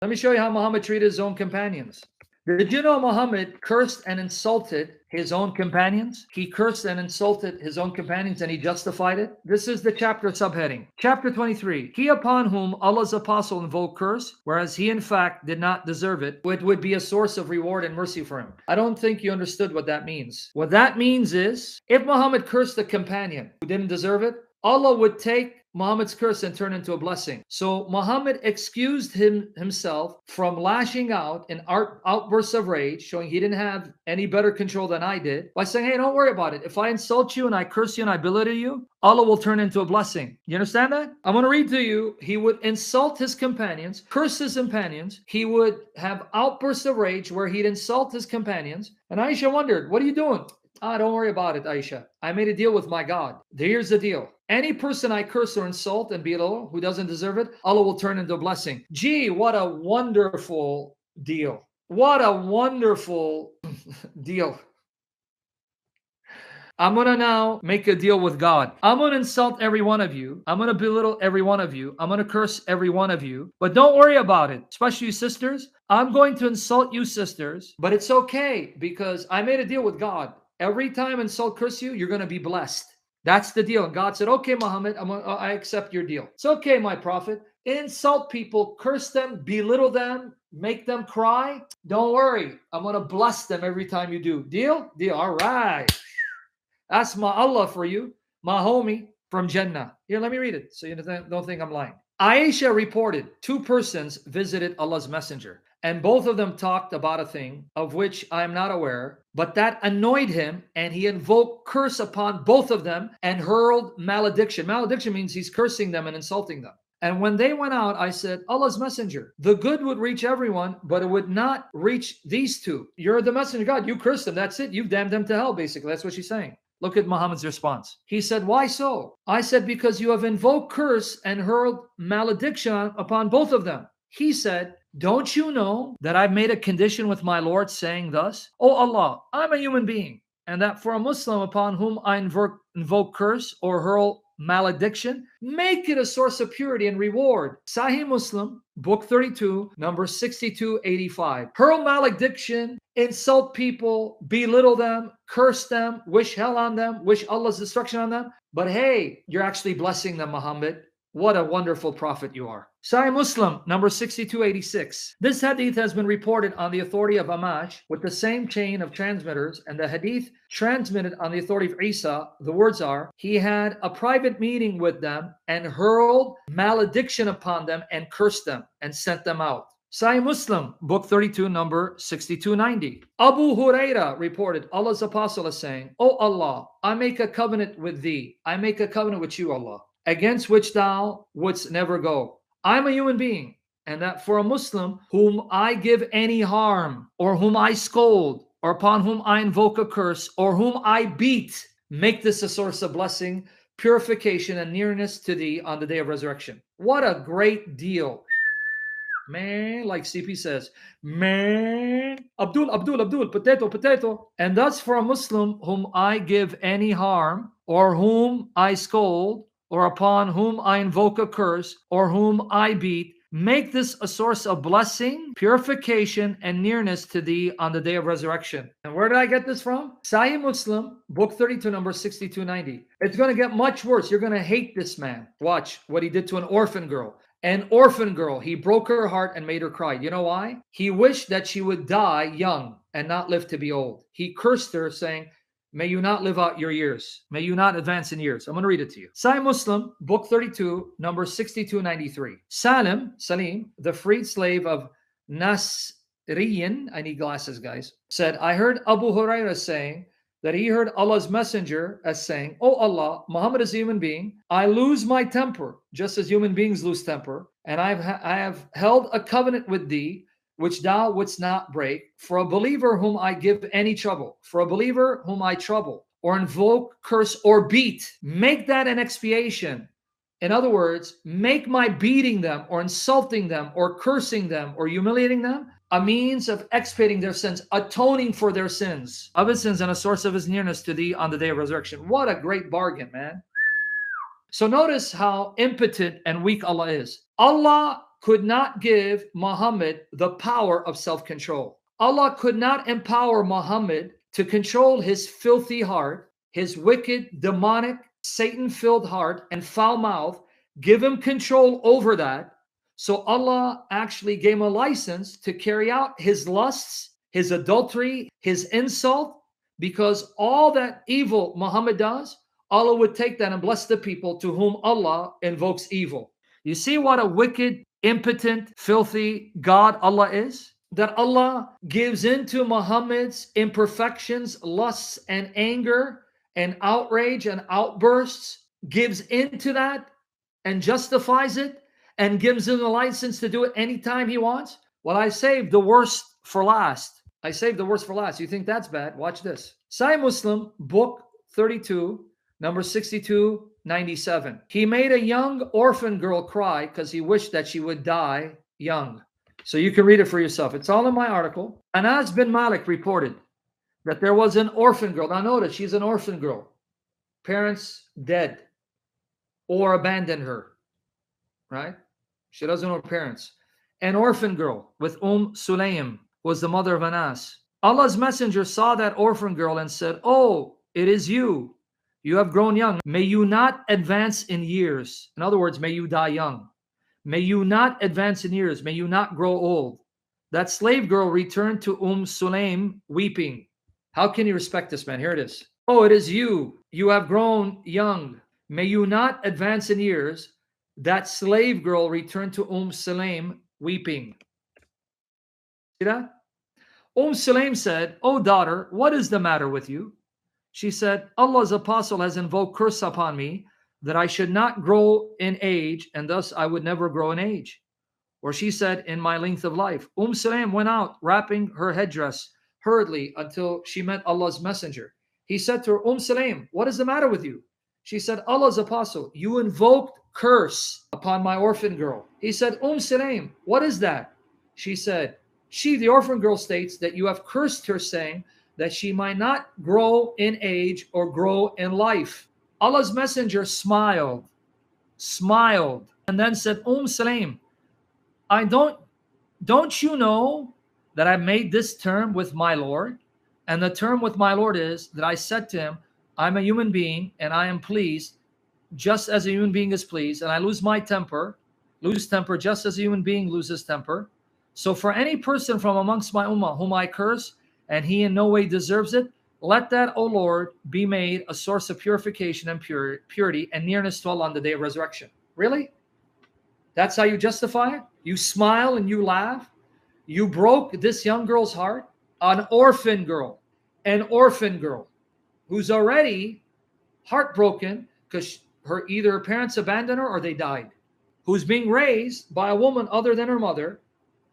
Let me show you how Muhammad treated his own companions. Did you know Muhammad cursed and insulted his own companions? He cursed and insulted his own companions and he justified it. This is the chapter subheading. Chapter 23. He upon whom Allah's apostle invoked curse, whereas he in fact did not deserve it, it would be a source of reward and mercy for him. I don't think you understood what that means. What that means is, if Muhammad cursed a companion who didn't deserve it, Allah would take Muhammad's curse and turn into a blessing. So Muhammad excused himself from lashing out in outbursts of rage, showing he didn't have any better control than I did, by saying, hey, don't worry about it. If I insult you and I curse you and I belittle you, Allah will turn into a blessing. You understand that? I'm going to read to you. He would insult his companions, curse his companions. He would have outbursts of rage where he'd insult his companions. And Aisha wondered, what are you doing? Don't worry about it, Aisha. I made a deal with my God. Here's the deal. Any person I curse or insult and belittle who doesn't deserve it, Allah will turn into a blessing. Gee, what a wonderful deal. What a wonderful deal. I'm going to now make a deal with God. I'm going to insult every one of you. I'm going to belittle every one of you. I'm going to curse every one of you. But don't worry about it, especially you sisters. I'm going to insult you sisters, but it's okay because I made a deal with God. Every time I insult, curse you, you're going to be blessed. That's the deal. And God said, okay, Muhammad, I accept your deal. It's okay, my prophet. Insult people, curse them, belittle them, make them cry. Don't worry. I'm going to bless them every time you do. Deal? Deal. All right. That's my Allah for you, my homie from Jannah. Here, let me read it so you don't think I'm lying. Aisha reported 2 persons visited Allah's messenger, and both of them talked about a thing of which I am not aware, but that annoyed him, and he invoked curse upon both of them and hurled malediction. Malediction means he's cursing them and insulting them. And when they went out, I said, Allah's messenger, the good would reach everyone, but it would not reach these 2. You're the messenger of God. You cursed them. That's it. You've damned them to hell, basically. That's what she's saying. Look at Muhammad's response. He said, why so? I said, because you have invoked curse and hurled malediction upon both of them. He said, don't you know that I've made a condition with my Lord saying thus, O Allah, I'm a human being, and that for a Muslim upon whom I invoke curse or hurl malediction, make it a source of purity and reward. Sahih Muslim, book 32, number 6285. Hurl malediction, insult people, belittle them, curse them, wish hell on them, wish Allah's destruction on them. But hey, you're actually blessing them, Muhammad. What a wonderful prophet you are. Sahih Muslim, number 6286. This hadith has been reported on the authority of Amash with the same chain of transmitters, and the hadith transmitted on the authority of Isa, the words are, he had a private meeting with them and hurled malediction upon them and cursed them and sent them out. Sahih Muslim, book 32, number 6290. Abu Huraira reported Allah's apostle is saying, O Allah, I make a covenant with thee. I make a covenant with you, Allah, against which thou wouldst never go. I'm a human being, and that for a Muslim whom I give any harm, or whom I scold, or upon whom I invoke a curse, or whom I beat, make this a source of blessing, purification, and nearness to thee on the day of resurrection. What a great deal. Man, like CP says, man, Abdul, potato. And thus for a Muslim whom I give any harm, or whom I scold, or upon whom I invoke a curse, or whom I beat, make this a source of blessing, purification, and nearness to thee on the day of resurrection. And where did I get this from? Sahih Muslim, book 32, number 6290. It's going to get much worse. You're going to hate this man. Watch what he did to an orphan girl. An orphan girl, he broke her heart and made her cry. You know why? He wished that she would die young and not live to be old. He cursed her, saying, may you not live out your years. May you not advance in years. I'm going to read it to you. Sahih Muslim, book 32, number 6293. Salim, the freed slave of Nasriyin, I need glasses, guys, said, I heard Abu Huraira saying that he heard Allah's messenger as saying, oh Allah, Muhammad is a human being. I lose my temper, just as human beings lose temper. And I have held a covenant with thee, which thou wouldst not break, for a believer whom I give any trouble, for a believer whom I trouble, or invoke, curse, or beat, make that an expiation. In other words, make my beating them, or insulting them, or cursing them, or humiliating them, a means of expiating their sins, atoning for their sins, of his sins, and a source of his nearness to thee on the day of resurrection. What a great bargain, man. So notice how impotent and weak Allah is. Allah could not give Muhammad the power of self-control. Allah could not empower Muhammad to control his filthy heart, his wicked, demonic, Satan-filled heart and foul mouth, give him control over that. So Allah actually gave him a license to carry out his lusts, his adultery, his insult, because all that evil Muhammad does, Allah would take that and bless the people to whom Allah invokes evil. You see what a wicked, impotent, filthy God Allah is? That Allah gives into Muhammad's imperfections, lusts, and anger, and outrage and outbursts, gives into that and justifies it and gives him the license to do it anytime he wants. Well, I saved the worst for last. I saved the worst for last. You think that's bad? Watch this. Sahih Muslim, book 32, number 6297. He made a young orphan girl cry because he wished that she would die young. So you can read it for yourself. It's all in my article. Anas bin Malik reported that there was an orphan girl. Now notice, she's an orphan girl. Parents dead or abandoned her, right? She doesn't know her parents. An orphan girl with Sulaym was the mother of Anas. Allah's messenger saw that orphan girl and said, "Oh, it is you. You have grown young. May you not advance in years." In other words, may you die young. May you not advance in years. May you not grow old. That slave girl returned to Sulaym weeping. How can you respect this man? Here it is. "Oh, it is you. You have grown young. May you not advance in years." That slave girl returned to Sulaym weeping. See that? Sulaym said, "Oh daughter, what is the matter with you?" She said, "Allah's apostle has invoked curse upon me that I should not grow in age, and thus I would never grow in age." Or she said, "In my length of life." Sulaym went out wrapping her headdress hurriedly until she met Allah's messenger. He said to her, Sulaym, what is the matter with you?" She said, "Allah's apostle, you invoked curse upon my orphan girl." He said, Sulaym, what is that?" She said, "She, the orphan girl, states that you have cursed her, saying that she might not grow in age or grow in life." Allah's messenger smiled, and then said, Sulaym, don't you know that I made this term with my Lord? And the term with my Lord is that I said to him, I'm a human being and I am pleased just as a human being is pleased, and I lose temper just as a human being loses temper. So for any person from amongst my ummah whom I curse, and he in no way deserves it, let that, O Lord, be made a source of purification and purity and nearness to Allah on the day of resurrection. Really? That's how you justify it? You smile and you laugh? You broke this young girl's heart? An orphan girl who's already heartbroken because either her parents abandoned her or they died, who's being raised by a woman other than her mother,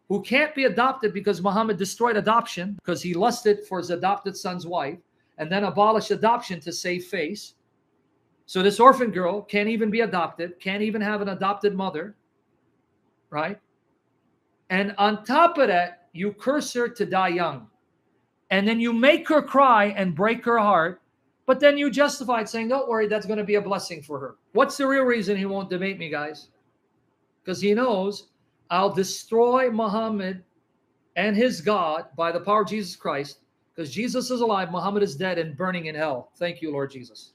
who can't be adopted because Muhammad destroyed adoption because he lusted for his adopted son's wife and then abolished adoption to save face. So this orphan girl can't even be adopted, can't even have an adopted mother, right? And on top of that, you curse her to die young. And then you make her cry and break her heart, but then you justify it saying, don't worry, that's going to be a blessing for her. What's the real reason he won't debate me, guys? Because he knows I'll destroy Muhammad and his God by the power of Jesus Christ, because Jesus is alive, Muhammad is dead and burning in hell. Thank you, Lord Jesus.